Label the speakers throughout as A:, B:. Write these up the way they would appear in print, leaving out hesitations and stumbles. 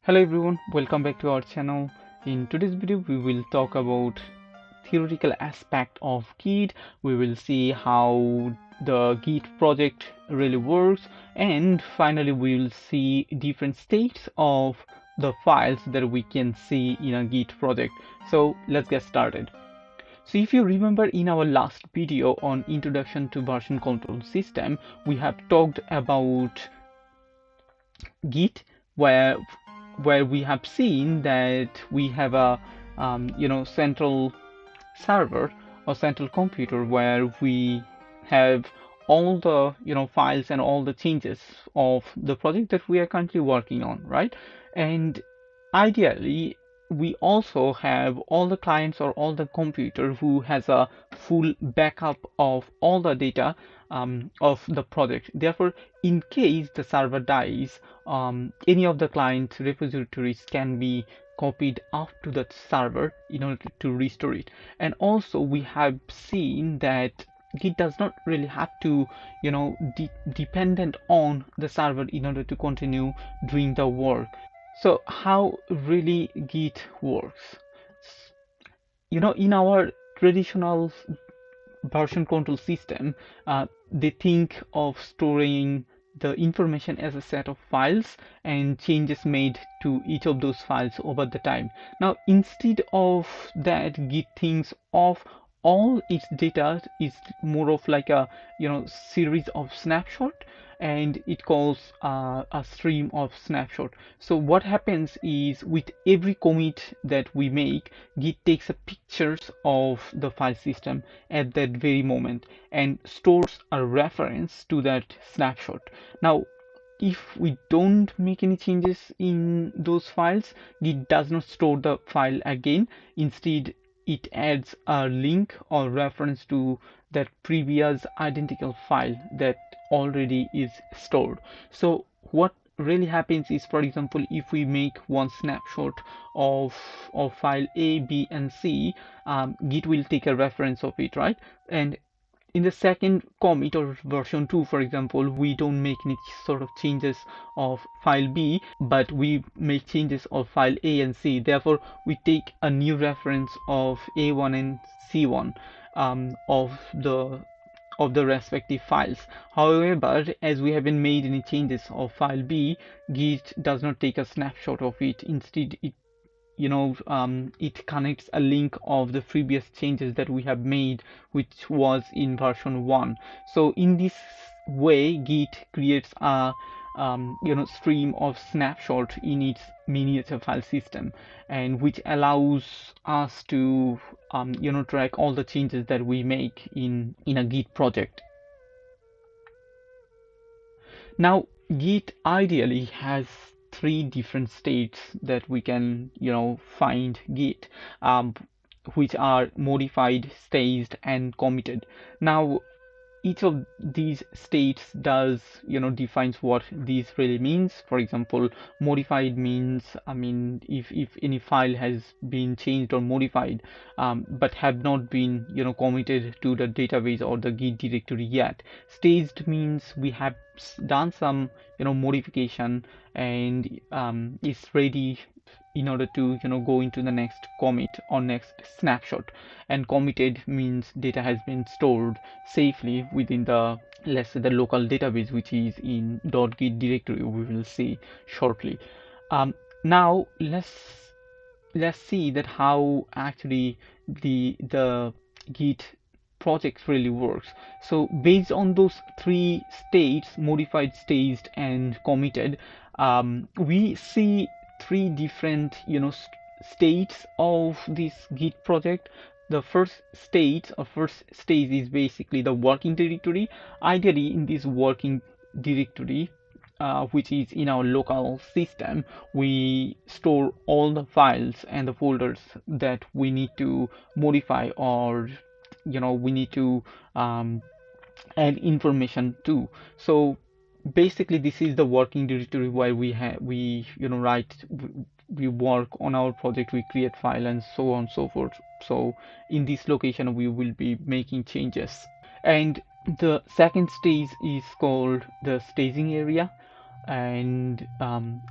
A: Hello everyone, welcome back to our channel. In today's video, we will talk about theoretical aspect of Git. We will see how the Git project really works, and finally we will see different states of the files that we can see in a Git project. So let's get started. So if you remember in our last video on introduction to version control system, we have talked about Git, where we have seen that we have a central server or central computer where we have all the files and all the changes of the project that we are currently working on, right? And ideally we also have all the clients or all the computer who has a full backup of all the data of the project. Therefore, in case the server dies, any of the client repositories can be copied up to the server in order to restore it. And also we have seen that Git does not really have to dependent on the server in order to continue doing the work. So how really Git works? In our traditional version control system, they think of storing the information as a set of files and changes made to each of those files over the time. Now, instead of that, Git thinks of all its data is more of like a series of snapshot, and it calls a stream of snapshot. So what happens is with every commit that we make, Git takes a pictures of the file system at that very moment and stores a reference to that snapshot. Now, if we don't make any changes in those files, Git does not store the file again. Instead, it adds a link or reference to that previous identical file that already is stored. So what really happens is, for example, if we make one snapshot of file A, B, and C, Git will take a reference of it, right? And in the second commit or version 2, for example, we don't make any sort of changes of file B, but we make changes of file A and C. Therefore, we take a new reference of A1 and C1 of the respective files. However, as we haven't made any changes of file B, Git does not take a snapshot of it. Instead, it connects a link of the previous changes that we have made, which was in version 1. So in this way, Git creates a stream of snapshot in its miniature file system, and which allows us to track all the changes that we make in a Git project. Now, Git ideally has three different states that we can, find Git, which are modified, staged, and committed. Now, each of these states does defines what this really means. For example, modified means, I mean, if any file has been changed or modified, but have not been committed to the database or the Git directory yet. Staged means we have done some modification and is ready in order to go into the next commit or next snapshot. And committed means data has been stored safely within the, let's say, the local database, which is in .git directory. We will see shortly. Now let's see that how actually the Git project really works. So based on those three states, modified, staged, and committed, we see three different states of this Git project. The first state or first stage is basically the working directory. Ideally, in this working directory, which is in our local system, we store all the files and the folders that we need to modify, or we need to add information to. So basically, this is the working directory where we write, we work on our project, we create file, and so on and so forth. So in this location we will be making changes. And the second stage is called the staging area. and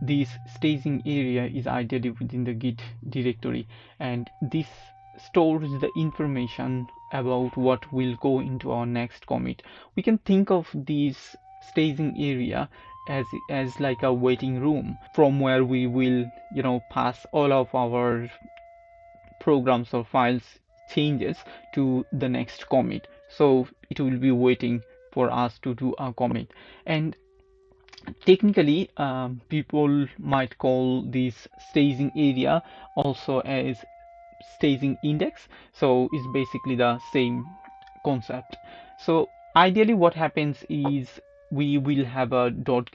A: this staging area is ideally within the Git directory, and this stores the information about what will go into our next commit. We can think of this staging area as like a waiting room from where we will, pass all of our programs or files changes to the next commit. So it will be waiting for us to do a commit. And technically, people might call this staging area also as staging index. So it's basically the same concept. So ideally, what happens is we will have a dot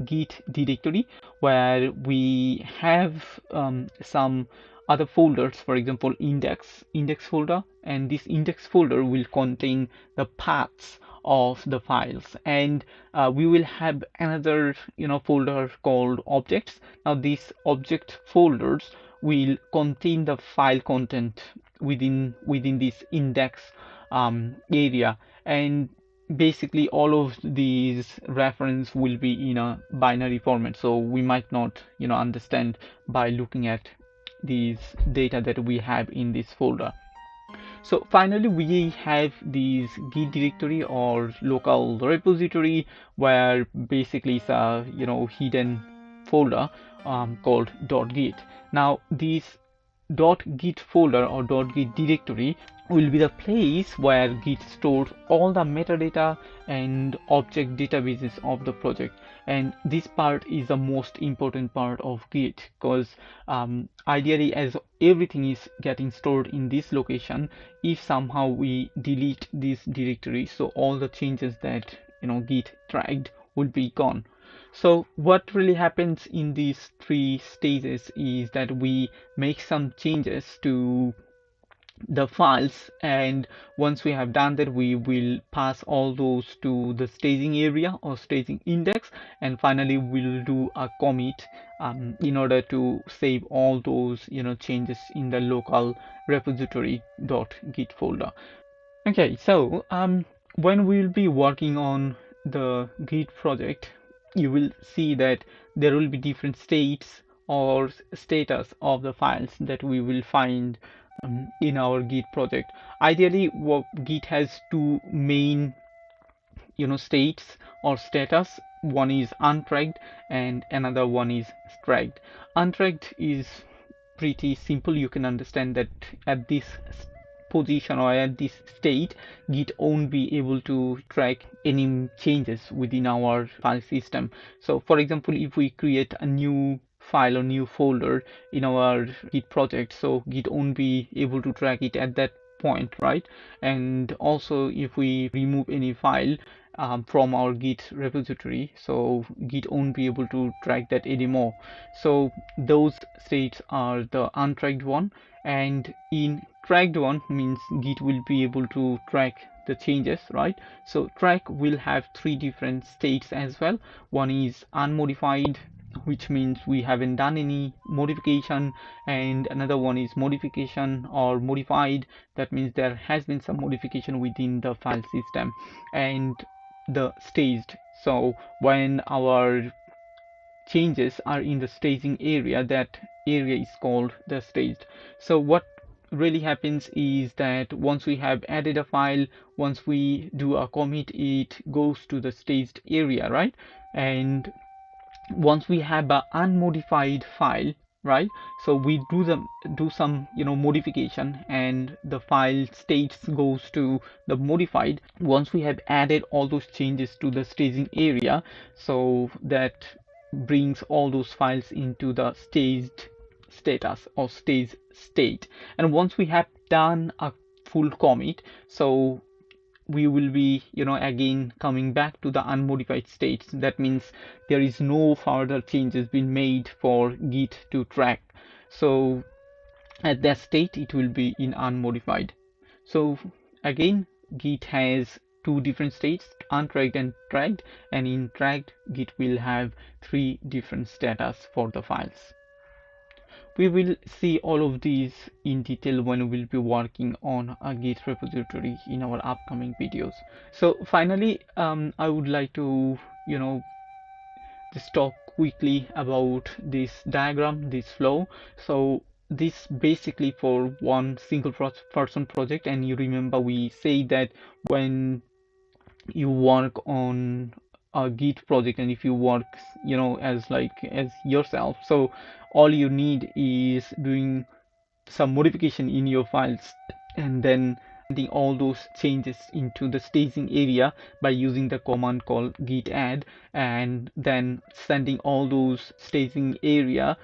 A: git directory where we have some other folders, for example, index folder, and this index folder will contain the paths of the files, and we will have another folder called objects. Now these object folders will contain the file content within this index area, and basically all of these reference will be in a binary format, so we might not understand by looking at these data that we have in this folder. So finally, we have this Git directory or local repository where basically it's a hidden folder called .git. Now this .git folder or .git directory will be the place where Git stores all the metadata and object databases of the project. And this part is the most important part of Git, because ideally, as everything is getting stored in this location, if somehow we delete this directory, so all the changes that Git tracked will be gone. So what really happens in these three stages is that we make some changes to the files, and once we have done that, we will pass all those to the staging area or staging index, and finally we'll do a commit in order to save all those changes in the local repository .git folder. Okay, so when we'll be working on the Git project, you will see that there will be different states or status of the files that we will find in our Git project. Ideally, Git has two main states or status. One is untracked and another one is tracked. Untracked is pretty simple. You can understand that at this position or at this state, Git won't be able to track any changes within our file system. So for example, if we create a new file or new folder in our Git project, so Git won't be able to track it at that point, right? And also if we remove any file from our Git repository, so Git won't be able to track that anymore. So those states are the untracked one, and in tracked one means Git will be able to track the changes, right? So track will have three different states as well. One is unmodified, which means we haven't done any modification, and another one is modification or modified, that means there has been some modification within the file system, and the staged. So when our changes are in the staging area, that area is called the staged. So what really happens is that once we have added a file, once we do a commit, it goes to the staged area, right? And once we have an unmodified file, right, so we do some modification, and the file states goes to the modified. Once we have added all those changes to the staging area, so that brings all those files into the staged status or staged state. And once we have done a full commit, so we will be again coming back to the unmodified states. That means there is no further changes been made for Git to track. So at that state it will be in unmodified. So again, Git has two different states, untracked and tracked, and in tracked Git will have three different status for the files. We will see all of these in detail when we'll be working on a Git repository in our upcoming videos. So finally, I would like to, just talk quickly about this diagram, this flow. So this basically for one single person project, and you remember we say that when you work on a Git project, and if you work, as like as yourself, so all you need is doing some modification in your files and then sending all those changes into the staging area by using the command called git add, and then sending all those staging area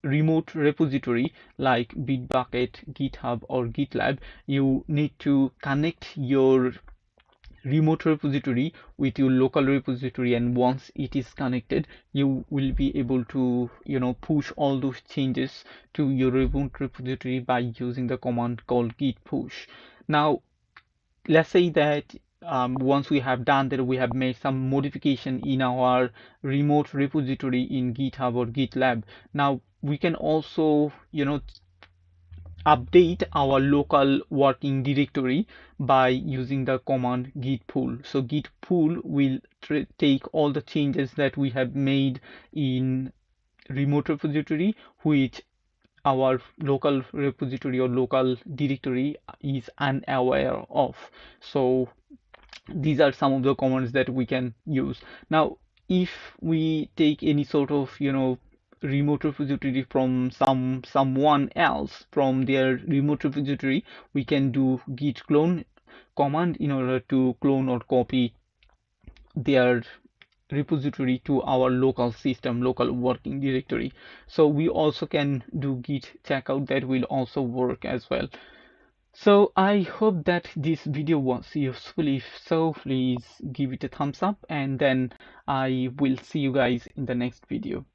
A: remote repository like Bitbucket, GitHub, or GitLab. You need to connect your remote repository with your local repository, and once it is connected you will be able to push all those changes to your remote repository by using the command called git push. Now let's say that once we have done that, we have made some modification in our remote repository in GitHub or GitLab. Now we can also update our local working directory by using the command git pull. So git pull will take all the changes that we have made in remote repository, which our local repository or local directory is unaware of. So these are some of the commands that we can use. Now if we take any sort of remote repository from someone else from their remote repository, we can do git clone command in order to clone or copy their repository to our local system, local working directory. So we also can do git checkout, that will also work as well. So I hope that this video was useful. If so, please give it a thumbs up, and then I will see you guys in the next video.